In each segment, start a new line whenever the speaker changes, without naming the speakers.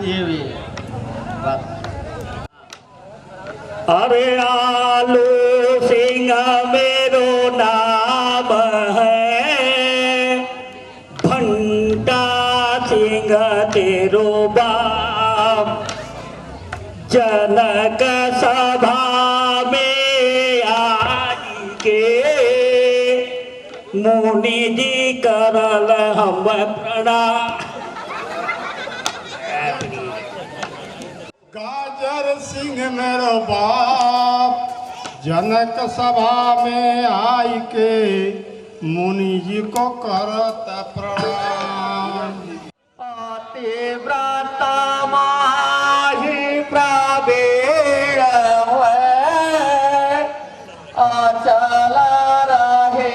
देवी।
अरे आलू सिंह मेरो नाम है, भंटा सिंह तेरो बाप। जनक सभा में आई के मुनि जी करल हम प्रणाम।
गाजर सिंह मेरो बाप, जनक सभा में आई के मुनि जी को करत प्रणाम।
पतिव्रत माही प्रवीण अचल रहे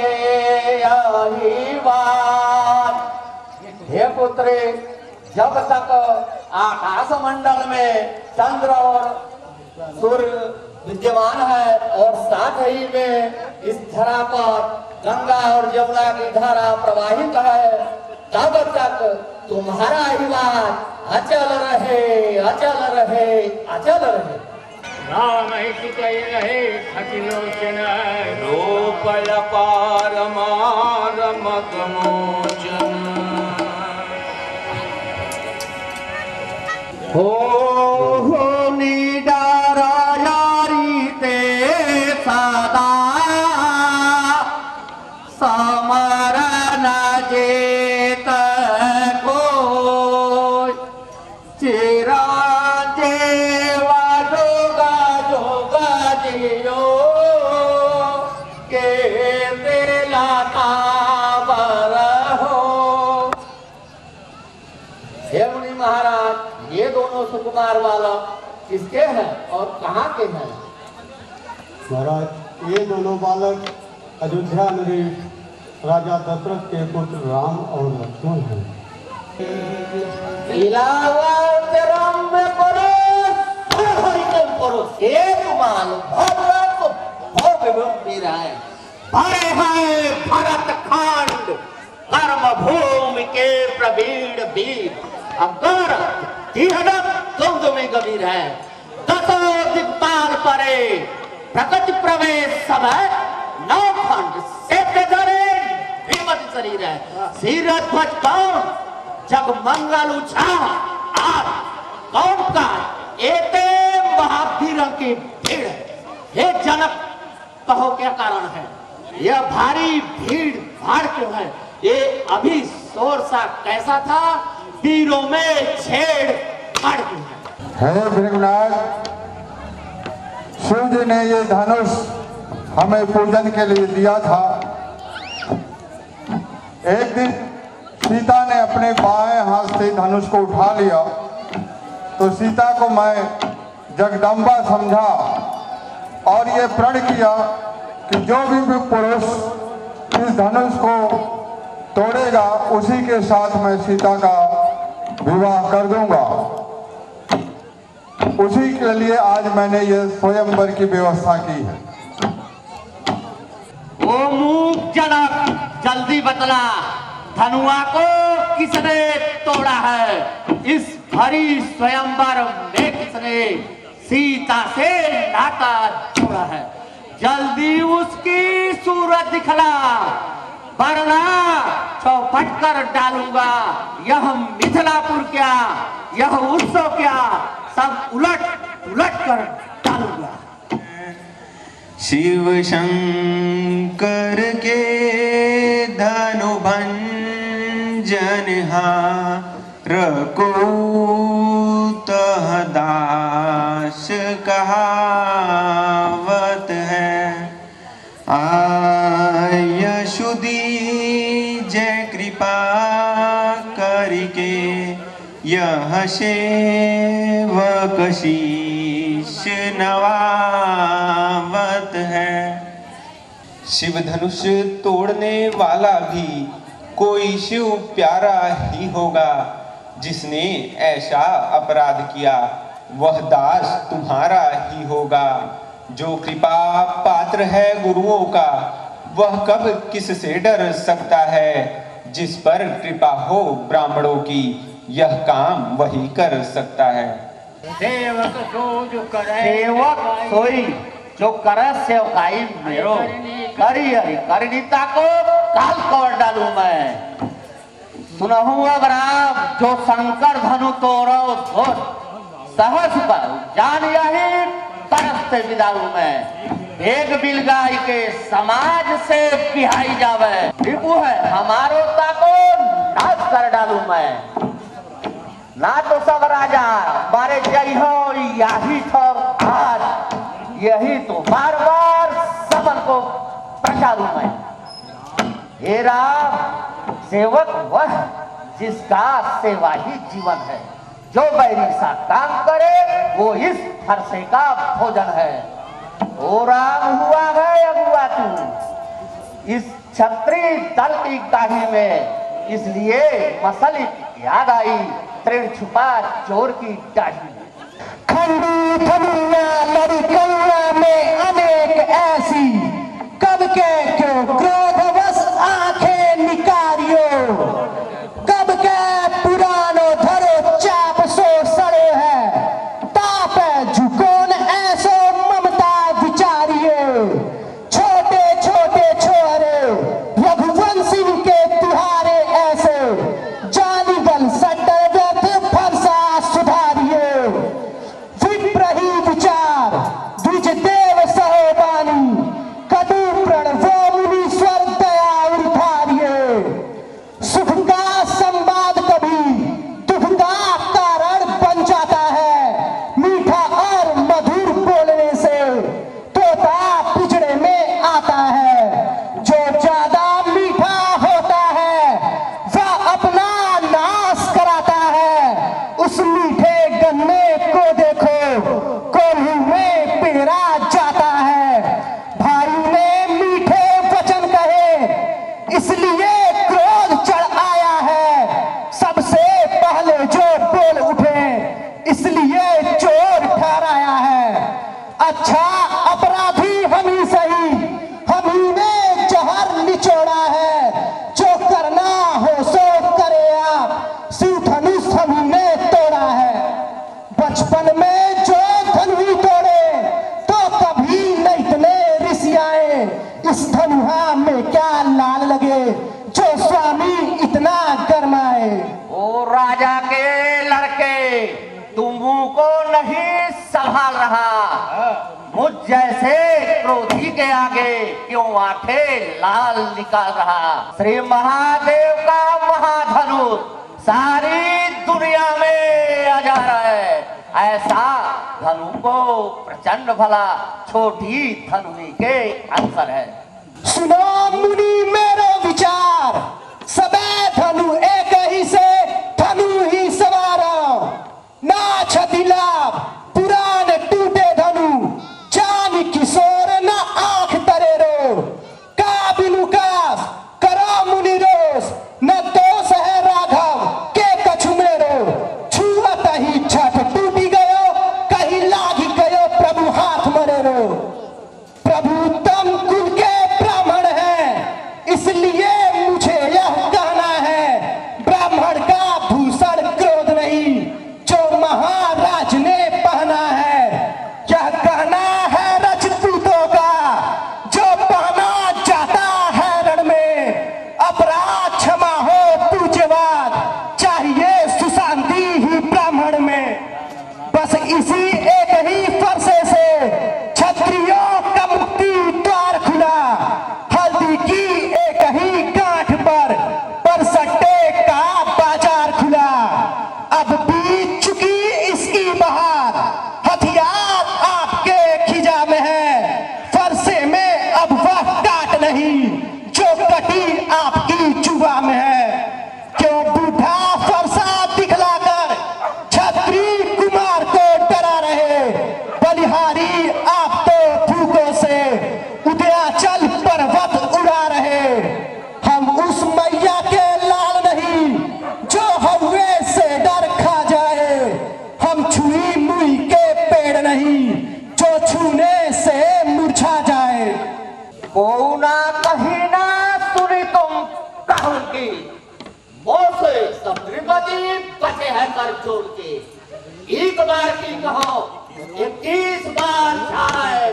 यही बात। हे पुत्री, जब तक आकाश मंडल में चंद्र और सूर्य विद्यमान है और साथ ही में इस धरा पर गंगा और यमुना की धारा प्रवाहित है, तब तक तुम्हारा ही बात अचल रहे, अचल रहे, अचल रहे।
राम रहे खतिलोचन रूपय पारमारम कमोचन।
हो निडर यारी ते सदा समरण जेत को चिरा देवा जोगा जोगा जियो के दिला काबर हो। हे मुनि महाराज, ये दोनों सुकुमार बालक किसके हैं और कहाँ के हैं?
महाराज, ये दोनों बालक अयोध्या नरेश राजा दशरथ के पुत्र राम और लक्ष्मण हैं।
भरत खंड कर्म भूमि के प्रवीण वीर, अगर द्वंद में गंभीर है। दसों दिक्पाल परे प्रगति प्रवेश समय नौ खंड से शरीर है। सिर ध्वज कौन जग मंगल उछा आज कौन का एते महावीरों की भीड़। हे जनक, कहो क्या कारण है? यह भारी भीड़ भाड़ क्यों है? ये अभी शोर सा कैसा था? वीरों में छेड़ फाड़ क्यों है?
हे भृगुनाथ, शिव जी ने ये धनुष हमें पूजन के लिए दिया था। एक दिन सीता ने अपने बाएं हाथ से धनुष को उठा लिया तो सीता को मैं जगदम्बा समझा और ये प्रण किया कि जो भी पुरुष इस धनुष को तोड़ेगा उसी के साथ मैं सीता का विवाह कर दूंगा। उसी के लिए आज मैंने ये स्वयंवर की व्यवस्था की है।
ओ मूक जनक, जल्दी बतला, धनुआ को किसने तोड़ा है? इस भरी स्वयंवर में किसने सीता से नाता जोड़ा है? जल्दी उसकी सूरत दिखला, वरना चौपट कर डालूंगा। यह मिथिलापुर क्या, यह उत्सव क्या, सब उलट उलट कर डालूंगा।
शिव शंकर के धनु भंजन रको तह दास कहावत है। आयशुदी जय कृपा करके यह सेवक शीश नवावत है।
शिव धनुष तोड़ने वाला भी कोई शिव प्यारा ही होगा। जिसने ऐसा अपराध किया वह दास तुम्हारा ही होगा। जो कृपा पात्र है गुरुओं का वह कब किससे डर सकता है। जिस पर कृपा हो ब्राह्मणों की यह काम वही कर सकता है।
सेवक सो जो करे
सेवक सोई जो करे सेवकाई मेरो करी हरि करनीता को काल कवर डालू मैं। सुनहु अब राम जो शंकर धनु तोरो धोर सहस पर जान यही तरस से विदारू मैं। एक बिल गाय के समाज से पिहाई जावे रिपु है हमारो ताको नाश कर डालू मैं। ना तो सब राजा मारे जय हो यही तो आज यही तो बार बार सबन को प्रचारू मैं। हे राम सेवक वह जिसका सेवा ही जीवन है। जो बैरी सा काम करे वो इस फरसे का भोजन है। ओ राम हुआ है अगुआ तू इस छत्री दल की गाही में इसलिए मसल याद आई तृण छुपा चोर की डाही।
खंडी खनिया लड़कैया में अनेक ऐसी कब के क्यों क्रोधवश आंखें निकारियो। कब के पुरानो धरो चाप सो सड़े है ताप झुकोन ऐसो ममता विचारिए। छोटे छोटे छोरे रघुवंशी के तिहारे ऐसे जानी गल सटर फरसा सुधारिए। विप्रही विचार द्विज देव सहोबानी कटु प्रण वो मुनीश्वर दया उधारिए। सुख का संवाद कभी दुख का कारण बन जाता है। मीठा और मधुर बोलने से तोता पिछड़े में आता है। जो ज्यादा मीठा होता है वह अपना नाश कराता है। उस मीठे गन्ने को देखो कोल्हू में पेरा जाता है। भाई ने मीठे वचन कहे इसलिए क्रोध चढ़ आया है। सबसे पहले जो बोल उठे इसलिए चोर ठहराया है। अच्छा अपराधी हम ही सही हम ही ने जहर निचोड़ा है। जो करना हो सो करे आप शिव धनुष हम ही ने तोड़ा है। बचपन में जो धनु तोड़े तो कभी न इतने ऋषि आए। इस धनुहा में क्या लाल लगे जो स्वामी इतना गरमाए।
ओ राजा के लड़के तुम को नहीं संभाल रहा। मुझ जैसे क्रोधी के आगे क्यों आंखें लाल निकाल रहा। श्री महादेव का महाधनुष सारी दुनिया में आ जा रहा है। ऐसा धनु को प्रचंड भला छोटी धनुनी के अंसर है।
सुनो मुनि मेरो विचार सबे धनु एक ही से धनु ही सवारो। ना क्षति लाभ पुराण टूटे धनु जान किशोर न आंख तरे रो। का बिनुकास करो मुनि रोष न दोष है राघव के कछु मेरो। छुअत ही छठ टूटी गयो कहीं लागी गयो प्रभु हाथ मरे रो। प्रभु तम कुल के ब्राह्मण है इसलिए मुझे यह कहना है। ब्राह्मण का भूषण क्रोध नहीं जो महाराज ने पहना है। यह कहना है रजपूतों का जो पहना जाता है रण में। अपराध क्षमा हो पूज्यवाद चाहिए सुशांति ही ब्राह्मण में। बस इसी एक ही फरसे से क्षत्रियों का मुक्ति द्वार खुला। हल्दी की एक ही गांठ पर सट्टे का बाजार खुला। अब बीत चुकी इसकी बहार हथियार आपके खिजा में है। फरसे में अब वह काट नहीं जो कटी आपकी जुबा में है। क्यों बूढ़ा फरसा दिखलाकर छत्री कुमार को डरा रहे। बलिहारी आप तो फूकों से उदयाचल पर्वत उड़ा रहे। हम उस मैया के लाल नहीं जो हवे से डर खा जाए। हम छुई मुई के पेड़ नहीं जो छूने से मुरझा जाए।
को ना कहीं ना सुनी तुम कहूँ की मोसे सब त्रिपति पर छोड़ के एक बार की कहो 21 बार छाए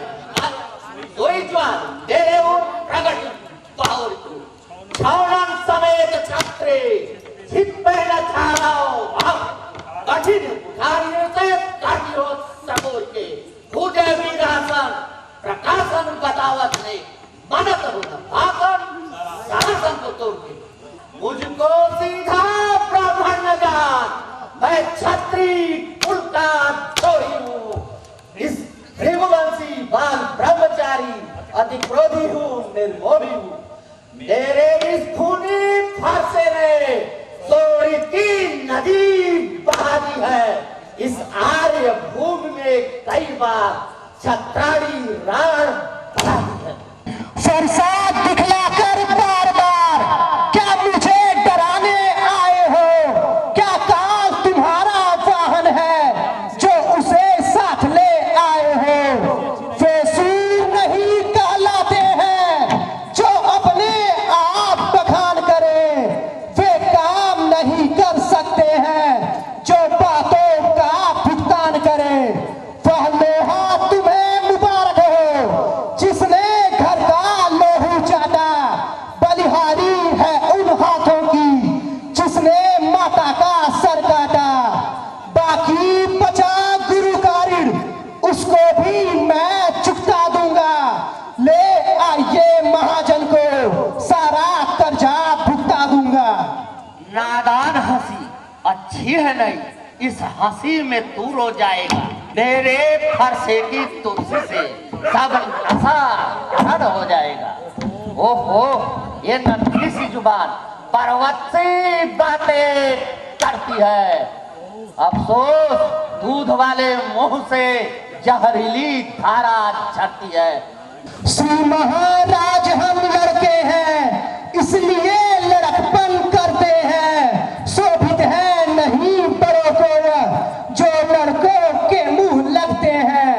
कोई ज्वाल तेरे उन प्रगट पावर को छावलन समेत छात्रे छिप पहला छाओ कठिन कार्यों से कार्यों सबोर के पूजे विरासन प्रकाशन बतावत ने मनत होना भागन सारसन को तोड़ के मुझको सीधा ब्राह्मण न जान मैं छत्री कुल का द्रोही हूँ इस भृगुवंशी बाल ब्रह्मचारी अति क्रोधी हूँ निर्मोही हूँ मेरे इस खूनी फारसे ने सोरी की नदी बहा दी है इस आर्य भूमि में कई बार छत्राड़ी राण बहा दी है
फरसाद दिखलाकर बार बार क्या मुझे डराने आए हो क्या काल तुम्हारा वाहन है जो उसे साथ ले आए हो वे सूर नहीं कहलाते हैं जो अपने आप बखान करे वे काम नहीं कर सकते हैं जो बातों का भुगतान करे वह लोहा तुम्हें मुबारक हो जिसने घर का लोहू चाटा बलिहारी है उन हाथों की जिसने माता का सर काटा बाकी बचा गुरु का ऋण उसको भी मैं चुकता दूंगा ले आइए महाजन को सारा कर्जा भुगता दूंगा
नादान हंसी अच्छी है नहीं इस हंसी में तू रो जाएगा मेरे फरसे की तुलसी से सब नशा खड़ हो जाएगा ओहो ये नन्ही सी जुबान पर्वत से बातें करती है अफसोस दूध वाले मुंह से जहरीली धारा झरती है
श्री महाराज हम लड़के हैं इसलिए लड़कपन करते हैं शोभित है नहीं बड़ों को जो लड़कों के मुंह लगते हैं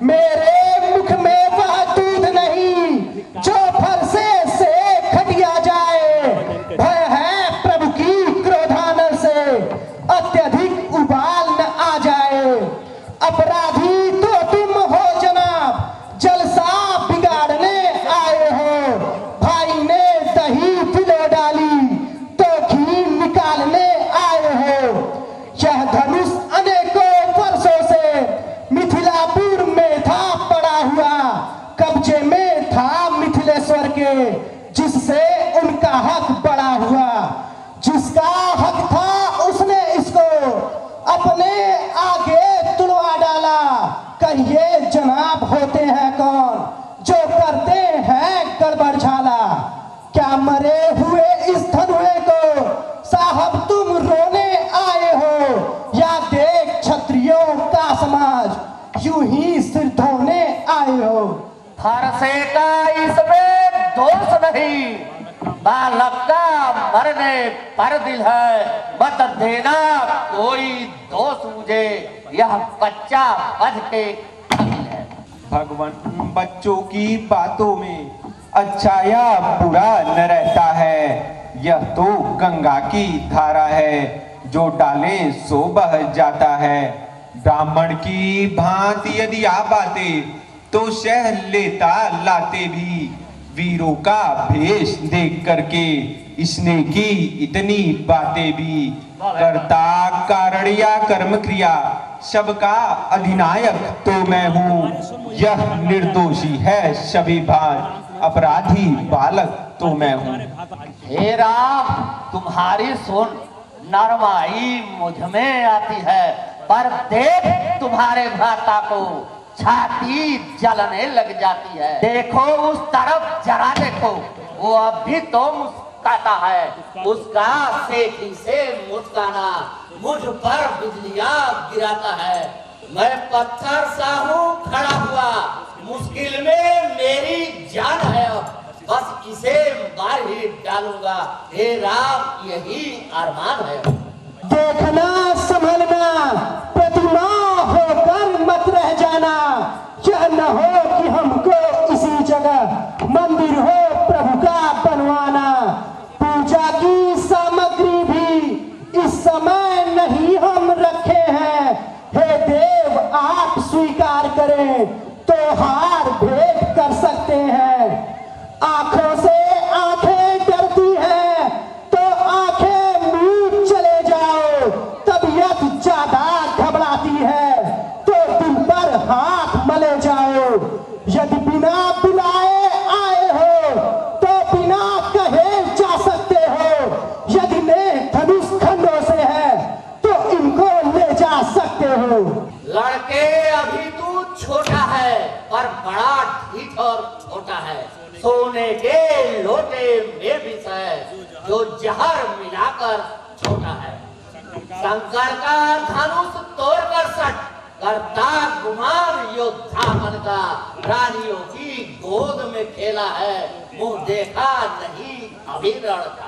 मेरे मुख में वह दूध नहीं जो फरसे से खटिया जाए भय है प्रभु की क्रोधानल से अत्यधिक उबाल न आ जाए अपराधी तो तुम हो जनाब जलसा बिगाड़ने आए हो भाई ने दही पिलो डाली तो घी निकालने आए हो यह धनुष अनेकों वर्षों से मिथिलापुर में था पड़ा हुआ कब्जे में था मिथिलेश्वर के जिससे उनका हक बड़ा हुआ जिसका हक था उसने इसको अपने आगे तुड़वा डाला कहिए जनाब होते हैं कौन जो करते हैं गड़बड़ झाला क्या मरे हुए इस धनुए को साहब तुम रोने आए हो या देख क्षत्रियों का समाज यूं ही सिर धोने आए हो
फरसे का इसमें दोष नहीं बालक का मरने पर दिल है मत देना कोई दोष मुझे यह बच्चा बच के है
भगवान बच्चों की बातों में अच्छा या बुरा न रहता है यह तो गंगा की धारा है जो डाले सो बह जाता है ब्राह्मण की भांति यदि आप आते तो शह लेता लाते भी वीरों का भेष देख करके इसने की इतनी बातें भी करता कारण या कर्म क्रिया सबका अधिनायक तो मैं हूँ यह निर्दोषी है सभी भान अपराधी बालक तो मैं हूँ
हे राम तुम्हारी सुन नरमाई मुझ में आती है पर देख तुम्हारे भ्राता को छाती जलने लग जाती है देखो उस तरफ जरा देखो वो अभी तो मुस्कुराता है उसका सेठी से मुस्काना मुझ पर बिजलियां गिराता है मैं पत्थर सा हूँ खड़ा हुआ मुश्किल में मेरी जान है बस इसे मार ही डालूंगा हे राम यही अरमान है
देखना संभलना प्रतिमा होकर मत रह जाना यह न हो कि हमको इसी जगह मंदिर हो प्रभु का बनवाना पूजा की सामग्री भी इस समय नहीं हम बोले तो हार भेंट कर सकते हैं। आंखों से आंखें डरती हैं तो आंखें मीट चले जाओ। तबीयत ज्यादा घबराती है तो दिल पर हाथ मले जाओ। यदि बिना बुलाए आए हो तो बिना कहे जा सकते हो। यदि नेह धनुष खंडों से है तो इनको ले जा सकते हो।
लड़के अभी तू छोटा है पर बड़ा ढीठ और छोटा है। सोने के लोटे में विष है जो जहर मिलाकर छोटा है। शंकर का धनुष तोड़कर सट करता गुमान योद्धा बनका रानियों की गोद में खेला है। मुंह देखा नहीं अभी लड़का।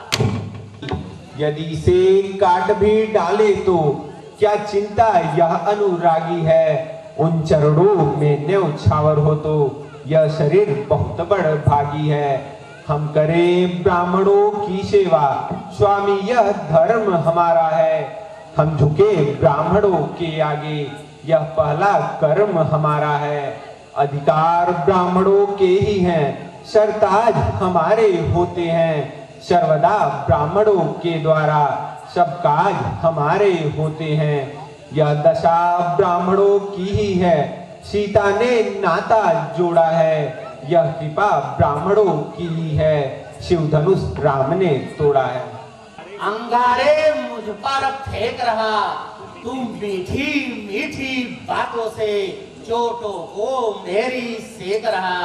यदि इसे काट भी डाले तो क्या चिंता यह अनुरागी है। उन चरणों में न्यौछावर हो तो यह शरीर बहुत बड़ भागी है। हम करें ब्राह्मणों की सेवा स्वामी यह धर्म हमारा है। हम झुके ब्राह्मणों के आगे यह पहला कर्म हमारा है। अधिकार ब्राह्मणों के ही हैं सरताज हमारे होते हैं। सर्वदा ब्राह्मणों के द्वारा सब काज हमारे होते हैं। यह दशा ब्राह्मणों की ही है सीता ने नाता जोड़ा है। यह कृपा ब्राह्मणों की ही है शिव धनुष राम ने तोड़ा है।
अंगारे मुझ पर फेंक रहा तुम मीठी मीठी बातों से चोटों को मेरी सेक रहा।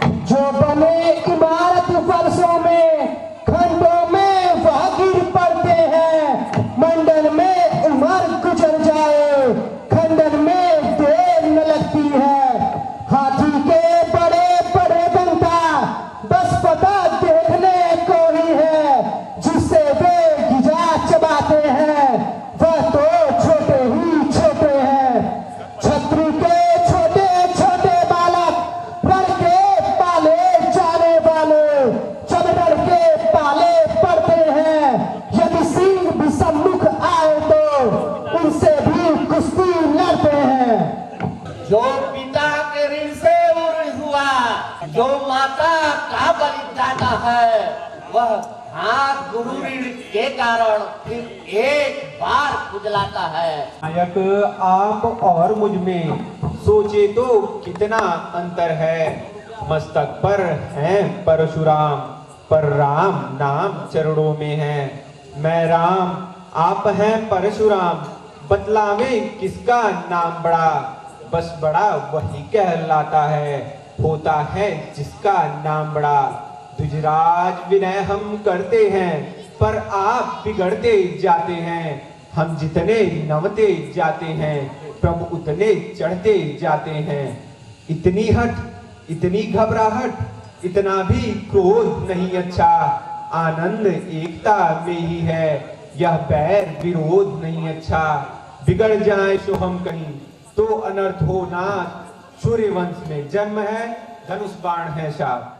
जो बने इमारत फर्शों में खंडों में वह गिर पड़ते हैं। मंडल में उम्र गुजर जाए खंडन में देर न लगती है। हाथी के बड़े बड़े दंता बस पता देखने को ही है। जिससे वे गिजा चबाते हैं वह तो छोटे ही छोटे हैं। छतरी के छोटे छोटे बालक लड़के पाले जाने वाले जब लड़के पाले पड़ते हैं। यदि सिंह भी सम्मुख आए तो उनसे भी कुश्ती लड़ते हैं।
जो पिता के ऋण से उड़ हुआ जो माता का बलिदाता है वह हाथ गुरु ऋण के कारण फिर एक बार खुजलाता है।
नायक आप और मुझ में सोचे तो कितना अंतर है। मस्तक पर है परशुराम पर राम नाम चरणों में है। मैं राम आप हैं परशुराम बतलावे किसका नाम बड़ा। बस बड़ा वही कहलाता है होता है जिसका नाम बड़ा। दुजराज विनय हम करते हैं पर आप बिगड़ते जाते हैं। हम जितने नमते जाते हैं प्रभु उतने चढ़ते जाते हैं। इतनी हट इतनी घबराहट इतना भी क्रोध नहीं अच्छा। आनंद एकता में ही है यह बैर विरोध नहीं अच्छा। बिगड़ जाए सो हम कहीं तो अनर्थ हो नाथ। सूर्यवंश में जन्म है धनुष बाण है शाप।